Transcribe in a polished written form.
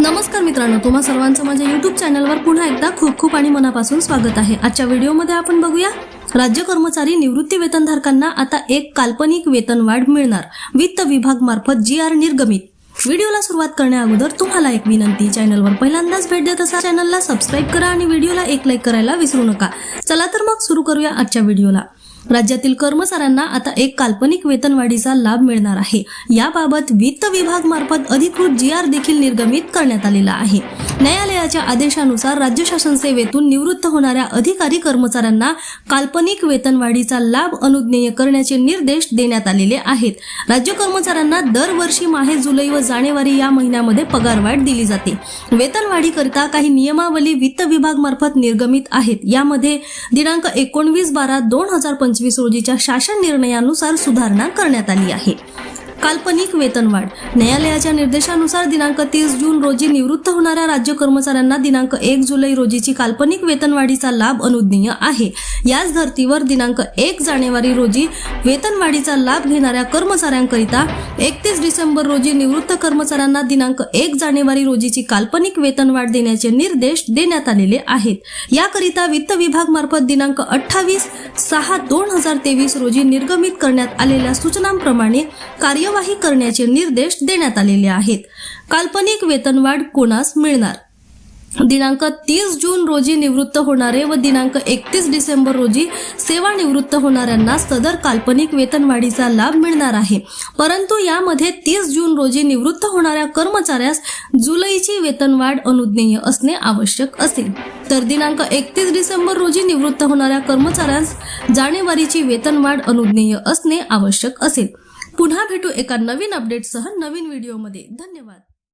नमस्कार मित्रांनो, तुम्हा सर्वांचं माझ्या YouTube चॅनलवर पुन्हा एकदा खूप खूप आणि मनापासून स्वागत आहे। आजच्या व्हिडिओमध्ये आपण बघूया राज्य कर्मचारी निवृत्ती वेतनधारकांना आता एक काल्पनिक वेतनवाढ मिळणार, वित्त विभाग मार्फत GR निर्गमित। व्हिडिओला सुरुवात करण्याअगोदर तुम्हाला एक विनंती, चॅनलवर पहिल्यांदाच भेट देत असाल चॅनलला सबस्क्राइब करा आणि व्हिडिओला एक लाईक करायला विसरू नका। चला तर मग सुरू करूया आजच्या व्हिडिओला। राज्यातील कर्मचाऱ्यांना आता एक काल्पनिक वेतनवाढीचा लाभ मिळणार आहे। याबाबत वित्त विभाग मार्फत अधिकृत GR देखील निर्गमित करण्यात आलेला आहे। न्यायालयाच्या आदेशानुसार राज्य शासन सेवेतून निवृत्त होणाऱ्या अधिकारी कर्मचाऱ्यांना काल्पनिक वेतनवाढीचा लाभ अनुज्ञेय करण्याचे निर्देश देण्यात आलेले आहेत। राज्य कर्मचाऱ्यांना दरवर्षी माहे, जुलै व जानेवारी या महिन्यामध्ये पगारवाढ दिली जाते। वेतनवाढीकरिता काही नियमावली वित्त विभाग मार्फत निर्गमित आहेत। यामध्ये दिनांक 19/12/2025 रोजीच्या शासन निर्णयानुसार सुधारणा करण्यात आली आहे। काल्पनिक वेतनवाढ। न्यायालयाच्या निर्देशानुसार दिनांक 30 जून रोजी निवृत्त होणाऱ्या राज्य कर्मचाऱ्यांना दिनांक 1 जुलै रोजीची काल्पनिक वेतनवाढीचा लाभ अनुज्ञेय आहे। याच धर्तीवर दिनांक 1 जानेवारी रोजी वेतनवाढीचा लाभ घेणाऱ्या कर्मचाऱ्यांकरिता 31 डिसेंबर रोजी निवृत्त कर्मचाऱ्यांना दिनांक 1 जानेवारी रोजीची काल्पनिक वेतनवाढ देण्याचे निर्देश देण्यात आलेले आहेत। याकरिता वित्त विभाग मार्फत दिनांक 28/6/2023 रोजी निर्गमित करण्यात आलेल्या सूचनांप्रमाणे कार्यवाही करण्याचे निर्देश देण्यात आलेले आहेत। काल्पनिक वेतनवाढ कोणास मिळणार? दिनांक 30 जून रोजी निवृत्त होणारे व दिनांक 31 डिसेंबर रोजी सेवानिवृत्त होणाऱ्यांना सदर काल्पनिक वेतनवाढीचा लाभ मिळणार आहे। परंतु यामध्ये 30 जून रोजी निवृत्त होणाऱ्या कर्मचाऱ्यास जुलैची वेतनवाढ अनुज्ञेय असणे आवश्यक असेल, तर दिनांक 31 डिसेंबर रोजी निवृत्त होणाऱ्या कर्मचाऱ्यास जानेवारीची वेतनवाढ अनुज्ञेय असणे आवश्यक असेल। पुन्हा भेटू एका नवीन अपडेटसह नवीन व्हिडिओमध्ये। धन्यवाद।